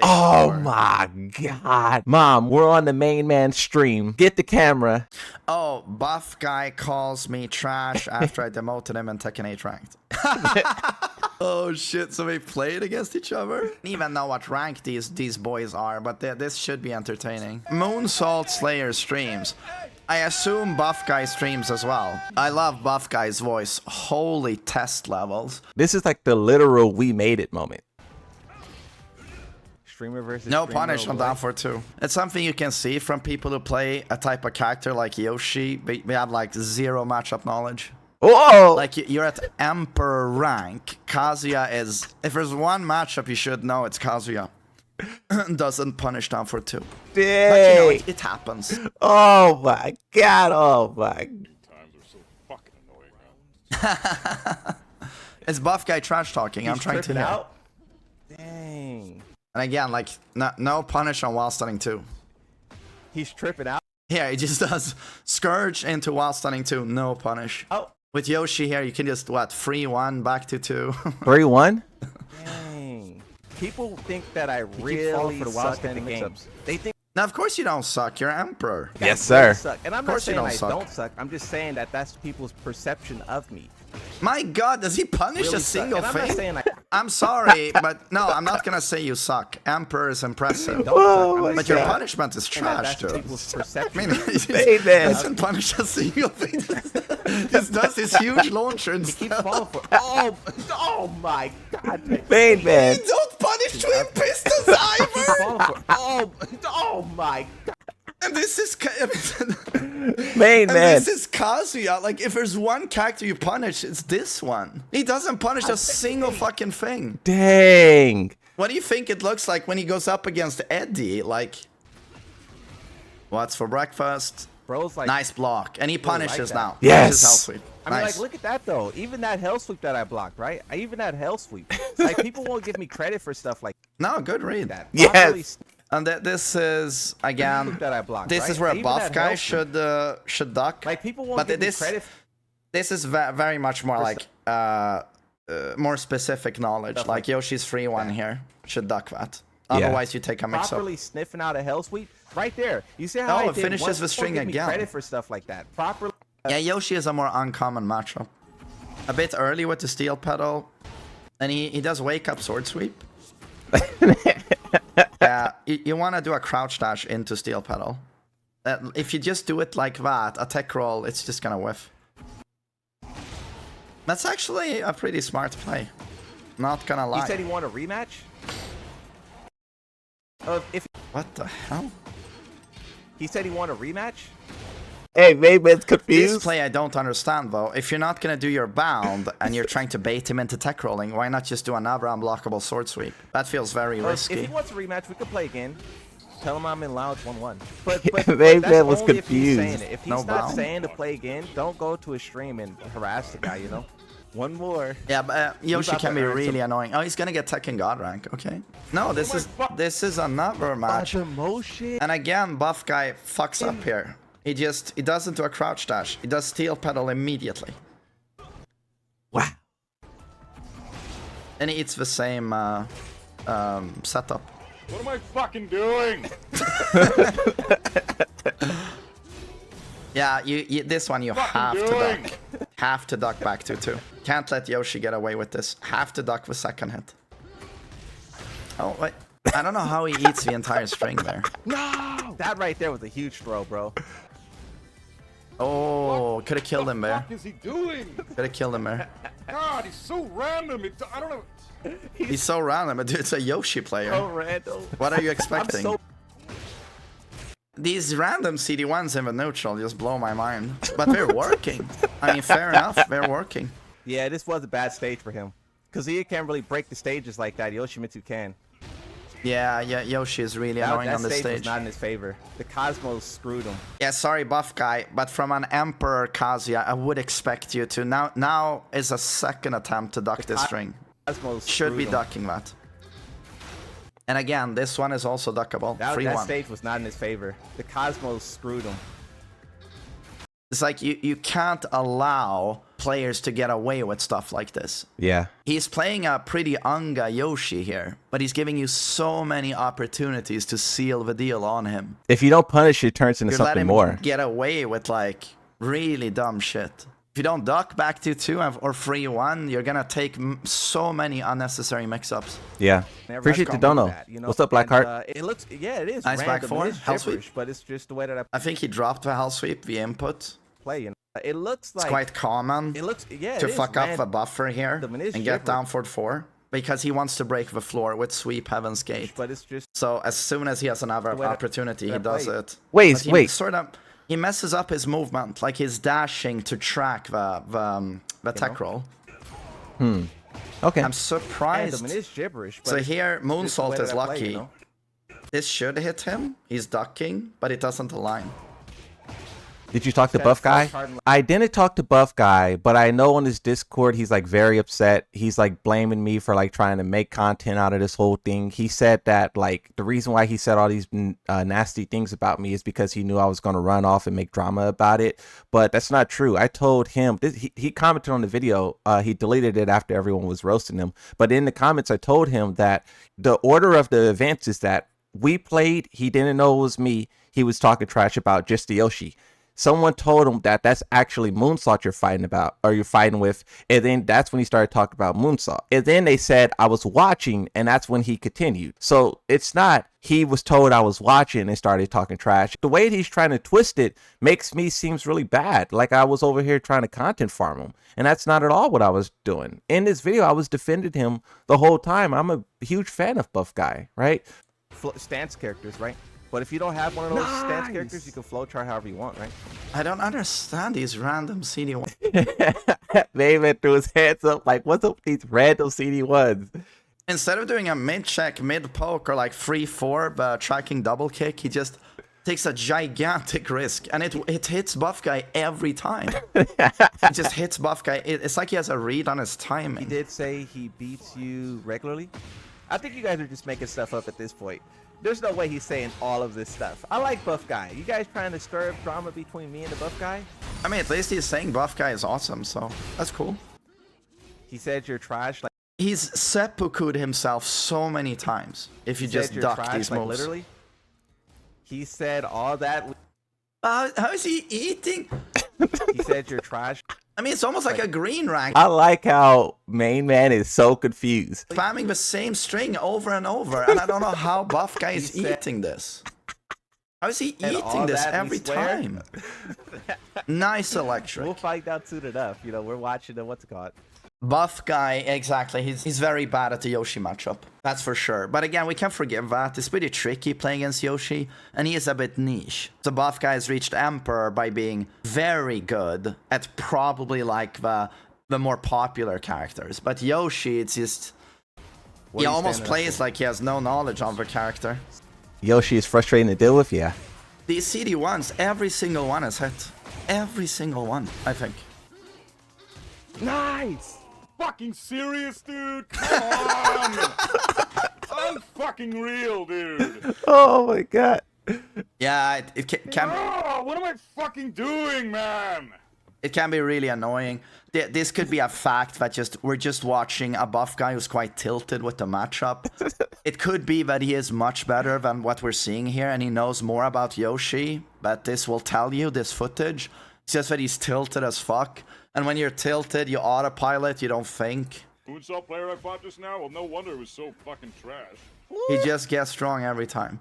Oh my god. Mom, we're on the main man stream. Get the camera. Oh, buff guy calls me trash after I demoted him in Tekken 8 ranked. Oh shit, so we played against each other? I don't even know what rank these boys are, but this should be entertaining. Moonsault Slayer streams. I assume buff guy streams as well. I love buff guy's voice. Holy test levels. This is like the literal we made it moment. Streamer versus no streamer punish, I'm down for 2. It's something you can see from people who play a type of character like Yoshi. We have like 0 matchup knowledge. Whoa! Like you're at Emperor rank. Kazuya is... If there's one matchup you should know, it's Kazuya. Doesn't punish down for 2. Dang. But you know, it happens. Oh my god, oh my... Times are so fucking annoying. It's buff guy trash talking. I'm trying to know. Dang. And again, like, no punish on while stunning 2. He's tripping out. Yeah, he just does Scourge into while stunning 2, no punish. Oh. With Yoshi here, you can just, what, free 1 back to 2. 3-1? Dang. People think that I really for the suck at the games. They think Now, of course you don't suck. You're Emperor. Yes, sir. suck. And I'm not saying I don't suck. I'm just saying that that's people's perception of me. My God, does he punish Really a single suck. And I'm not thing? saying I I'm sorry, but no, I'm not gonna say you suck. Emperor is impressive. don't Oh suck. But your punishment is trash, That's dude. people's I perception. mean, Hey, he man. doesn't punish a single thing. Just does his huge launcher and Keep stuff. falling for. Oh my God. Main man. Don't punish twin pistons Keep either. falling for. Oh my God. And this is Main and man. this is Kazuya. Like, if there's one character you punish, it's this one. He doesn't punish a single fucking thing. Dang. What do you think it looks like when he goes up against Eddie? Like, what's for breakfast? Bro's like. Nice block. And he punishes that. now. Yes. Punishes hell sweep. I mean, Nice. like, look at that though. Even that hell sweep that I blocked, right? I even had hell sweep. Like, people won't give me credit for stuff like No, good read. that. Yes. Properly And this is, again, that I blocked, this right? is where a Even buff that guy hell sweep. should duck. Like, people won't But give me this- credit. This is very much more like more specific knowledge. Stuff Like like Yoshi's free one here should duck that. Yeah. Otherwise, you take a mix up. Properly sniffing out a hell sweep right there. You see how Oh, I it did finishes once? the string People give me again. credit for stuff like that. Properly. Yeah, Yoshi is a more uncommon matchup. A bit early with the steel pedal, and he does wake up sword sweep. Yeah, you want to do a crouch dash into steel pedal. If you just do it like that, a tech roll, it's just gonna whiff. That's actually a pretty smart play. Not gonna lie. He said he wanted a rematch. If What the hell? he said he wanted a rematch. Hey, main man's This confused. play I don't understand though. If you're not gonna do your bound and you're trying to bait him into tech rolling, why not just do another unblockable sword sweep? That feels very If risky. he wants a rematch, we could play again. Tell him I'm in lounge 1-1. But Main that's man was only if he's saying confused. it. If he's No not bound. saying to play again, don't go to a stream and harass the guy. You know. One more. Yeah, but Yoshi about can to be earn really annoying. Oh, he's gonna get Tekken God rank. Okay. No, this is another match. Demotion. And again, buff guy fucks up here. He doesn't do a crouch dash. He does steel pedal immediately. Wow. And he eats the same setup. What am I fucking doing? Yeah, this one you have to doing? duck. Have to duck back to 2. Can't let Yoshi get away with this. Have to duck with second hit. Oh, wait. I don't know how he eats the entire string there. No. That right there was a huge throw, bro. Oh, could have killed him there. What is he doing? Could have killed him there. God, he's so random. I don't know. He's so random, but dude, it's a Yoshi player. So random. What are you I'm expecting? so. These random CD1s in the neutral just blow my mind. But they're working. I mean, fair enough, they're working. Yeah, this was a bad stage for him. Because he can't really break the stages like that. Yoshimitsu can. Yeah, Yoshi is really annoying That on this stage was stage. not in his favor. The Cosmos screwed him. Yeah, sorry, buff guy, but from an Emperor Kazuya, I would expect you to. Now is a second attempt to duck this string. Cosmos Should be screwed him. ducking that. And again, this one is also duckable. That 3-1. stage was not in his favor. The Cosmos screwed him. It's like you can't allow players to get away with stuff like this. Yeah. He's playing a pretty Anga Yoshi here, but he's giving you so many opportunities to seal the deal on him. If you don't punish, it turns into You're something letting more. him get away with like really dumb shit. If you don't duck back to 2 or 3-1, you're gonna take so many unnecessary mix-ups. Yeah. Never Appreciate the has gone dono. with that, you know? What's up, Blackheart? And, it looks, yeah, it is Nice back random. four. It is Hell sweep. gibberish, but it's just the way that I think he dropped the hell sweep, the input. play. You know? It looks like It's quite common it looks, yeah, to it is fuck up the random, buffer here It is and get gibberish. down for 4 because he wants to break the floor with sweep Heaven's Gate. but it's just So as soon as he has another way that- opportunity, he that does play. it. Wait, But he wait. Sort of, he messes up his movement, like he's dashing to track the tech roll. Okay. I'm surprised. random. It is gibberish. But So it's here, just the way moonsault that is I play, lucky. you know? This should hit him. He's ducking, but it doesn't align. Did you talk to Okay, Buff so Guy? it's hard- I didn't talk to Buff Guy, but I know on his Discord he's like very upset. He's like blaming me for like trying to make content out of this whole thing. He said that like the reason why he said all these nasty things about me is because he knew I was going to run off and make drama about it. But that's not true. I told him, he commented on the video. He deleted it after everyone was roasting him. But in the comments, I told him that the order of the events is that we played. He didn't know it was me. He was talking trash about just the Yoshi. Someone told him that that's actually Moonsault you're fighting about, or you're fighting with, and then that's when he started talking about Moonsault. And then they said I was watching, and that's when he continued. So it's not he was told I was watching and started talking trash. The way he's trying to twist it makes me seems really bad, like I was over here trying to content farm him, and that's not at all what I was doing. In this video, I was defending him the whole time. I'm a huge fan of Buff Guy, right? stance characters, right? But if you don't have one of those stance characters, you can flowchart however you want, right? I don't understand these random CD1. Maven threw his hands up like, what's up with these random CD1s? Instead of doing a mid-check, mid-poke, or like 3-4, but tracking double kick, he just takes a gigantic risk. And it hits Buff Guy every time. It just hits Buff Guy. It's like he has a read on his He timing. did say he beats you regularly. I think you guys are just making stuff up at this point. There's no way he's saying all of this stuff. I like Buff Guy. You guys trying to stir up drama between me and the Buff Guy? I mean, at least he's saying Buff Guy is awesome, so that's cool. He said you're trash. Like He's seppuku'd himself so many times if you he just said you're duck trash, these like, moves. literally. He said all that. How is he eating? He said you're trash. I mean, it's almost like a green rank. I like how Main Man is so confused. Spamming the same string over and over, and I don't know how Buff Guy is He said- eating this. How is he And eating all this that, we every swear. time? Nice electric. We'll find out soon enough. You know, we're watching the what's it called. Buff Guy, exactly. He's very bad at the Yoshi matchup. That's for sure. But again, we can't forgive that. It's pretty tricky playing against Yoshi, and he is a bit niche. So Buff Guy has reached Emperor by being very good at probably like the more popular characters. But Yoshi, it's just... What he are you almost standing up plays like he has no knowledge of the character. Yoshi is frustrating to deal with, yeah. These CD1s, every single one is hit. Every single one, I think. Nice. Fucking serious, dude? Come on! Unfucking real, dude. Oh my god. Yeah, it can Oh, what am I fucking doing, man? it can be really annoying. This could be a fact that we're just watching a Buff Guy who's quite tilted with the matchup. It could be that he is much better than what we're seeing here, and he knows more about Yoshi. But this will tell you, this footage. It's just that he's tilted as fuck. And when you're tilted, you autopilot, you don't think. Moonsault player I fought just now? Well, no wonder it was so fucking trash. He just gets strong every time.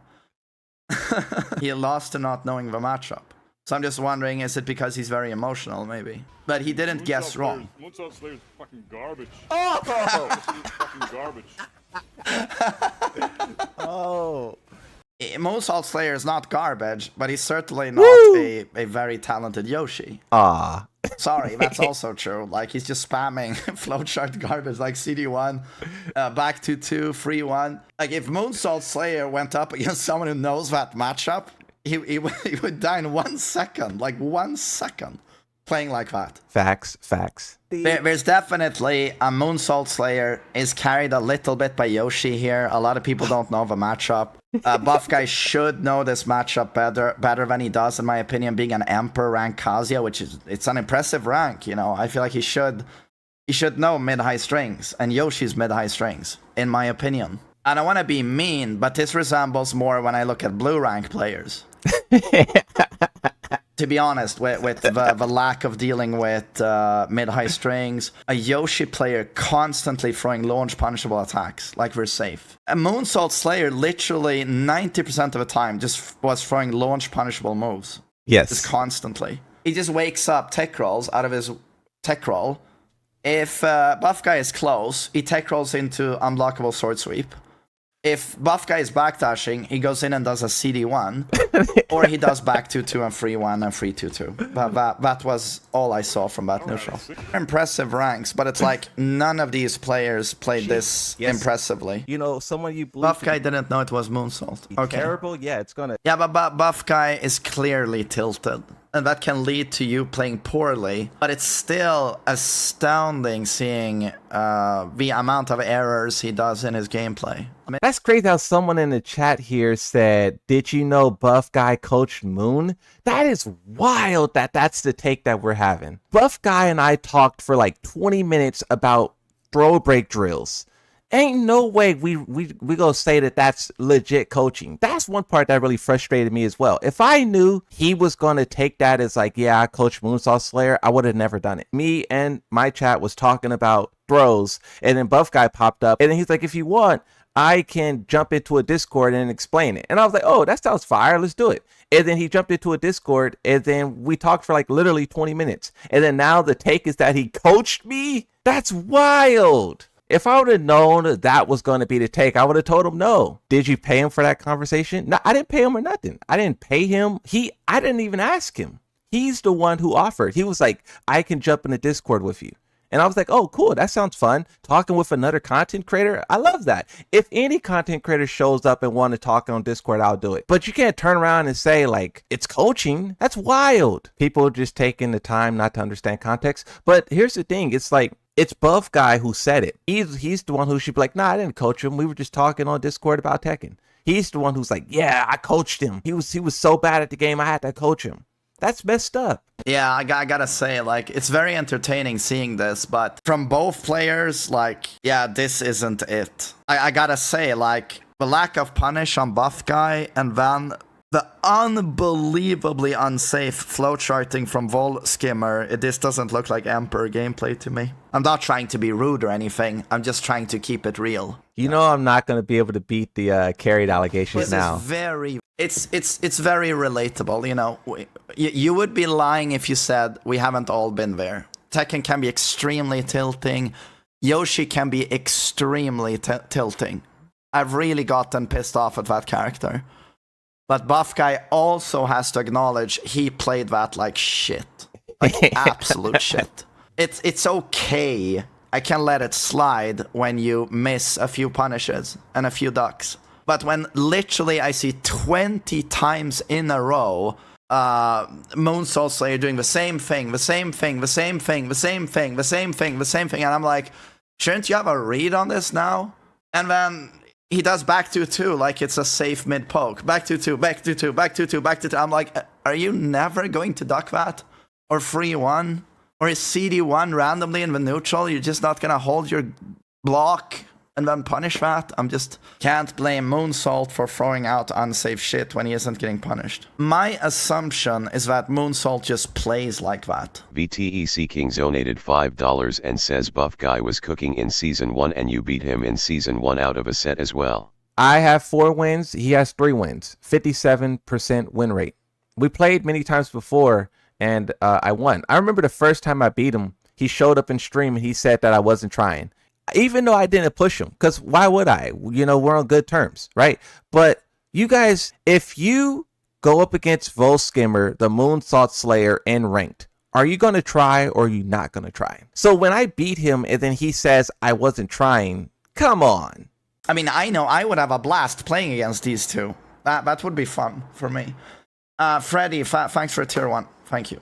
He lost to not knowing the matchup. So I'm just wondering, is it because he's very emotional, maybe? But he didn't guess wrong. Moonsault Slayer's fucking garbage. Oh. He's fucking garbage. Oh. Moonsault Slayer is not garbage, but he's certainly not a very talented Yoshi. Ah. Sorry, that's also true. Like, he's just spamming flowchart garbage, like CD1, back to 2, free 1. Like, if Moonsault Slayer went up against someone who knows that matchup, he would die in 1 second. Like, 1 second. playing like that. Facts. There's definitely a Moonsault Slayer is carried a little bit by Yoshi here. A lot of people don't know the matchup. Buff Guy should know this matchup better than he does, in my opinion, being an Emperor rank Kazuya, which is, it's an impressive rank, you know. I feel like he should know mid-high strings, and Yoshi's mid-high strings, in my opinion. And I want to be mean, but this resembles more when I look at blue rank players. To be honest, with the lack of dealing with mid-high strings, a Yoshi player constantly throwing launch punishable attacks, like we're safe. A Moonsault Slayer literally 90% of the time just was throwing launch punishable moves. Yes. Just constantly. He just wakes up tech rolls out of his tech roll. If Buff Guy is close, he tech rolls into unblockable sword sweep. If Buff Guy is backdashing, he goes in and does a CD1, or he does back 2-2 and 3-1 and 3-2-2. That was all I saw from that neutral. Impressive ranks, but it's like none of these players played this impressively. You know, someone you believe Buff Guy didn't know it was Moonsault. Okay. Terrible? Yeah, it's gonna... Yeah, but Buff Guy is clearly tilted. And that can lead to you playing poorly, but it's still astounding seeing the amount of errors he does in his gameplay. I mean, that's crazy how someone in the chat here said, did you know Buff Guy coached Moon? That is wild that that's the take that we're having. Buff Guy and I talked for like 20 minutes about throw break drills. Ain't no way we gonna say that that's legit coaching. That's one part that really frustrated me as well. If I knew he was gonna take that as like, yeah, I coach Moonsault Slayer, I would have never done it. Me and my chat was talking about throws, and then Buff Guy popped up, and then he's like, if you want, I can jump into a Discord and explain it. And I was like, oh, that sounds fire, let's do it. And then he jumped into a Discord, and then we talked for like literally 20 minutes. And then now the take is that he coached me? That's wild. If I would have known that was going to be the take, I would have told him no. Did you pay him for that conversation? No, I didn't pay him or nothing. I didn't pay him. I didn't even ask him. He's the one who offered. He was like, I can jump in the Discord with you. And I was like, oh, cool. That sounds fun. Talking with another content creator. I love that. If any content creator shows up and want to talk on Discord, I'll do it. But you can't turn around and say like, it's coaching. That's wild. People are just taking the time not to understand context. But here's the thing. It's like, it's Buff Guy who said it. He's the one who should be like, nah, I didn't coach him. We were just talking on Discord about Tekken. He's the one who's like, yeah, I coached him. He was so bad at the game, I had to coach him. That's messed up. Yeah, I gotta say, like, it's very entertaining seeing this, but from both players, like, yeah, this isn't it. I gotta say, like, the lack of punish on Buff Guy, and then the unbelievably unsafe flowcharting from Vol Skimmer, this doesn't look like Emperor gameplay to me. I'm not trying to be rude or anything, I'm just trying to keep it real. You know I'm not going to be able to beat the carried allegations now. It's very relatable, you know. You would be lying if you said we haven't all been there. Tekken can be extremely tilting. Yoshi can be extremely tilting. I've really gotten pissed off at that character. But Buff Guy also has to acknowledge he played that like shit. Like absolute shit. It's okay. I can let it slide when you miss a few punishes and a few ducks. But when literally I see 20 times in a row, Moonsault Slayer doing the same thing, and I'm like, shouldn't you have a read on this now? And then he does back 2-2 like it's a safe mid poke. Back 2-2, back 2-2, back 2-2, back 2-2. I'm like, are you never going to duck that? Or 3-1? Or is CD1 randomly in the neutral? You're just not gonna hold your block and then punish that? I'm just can't blame Moonsault for throwing out unsafe shit when he isn't getting punished. My assumption is that Moonsault just plays like that. VTEC Kings donated $5 and says Buff Guy was cooking in Season 1 and you beat him in Season 1 out of a set as well. I have 4 wins. He has 3 wins. 57% win rate. We played many times before and I won. I remember the first time I beat him, he showed up in stream and he said that I wasn't trying. Even though I didn't push him, because why would I? You know, we're on good terms, right? But you guys, if you go up against Vol Skimmer, the Moonsault Slayer, and ranked, are you going to try or are you not going to try? So when I beat him and then he says I wasn't trying, come on. I mean, I know I would have a blast playing against these two. That would be fun for me. Freddy, thanks for a tier 1. Thank you.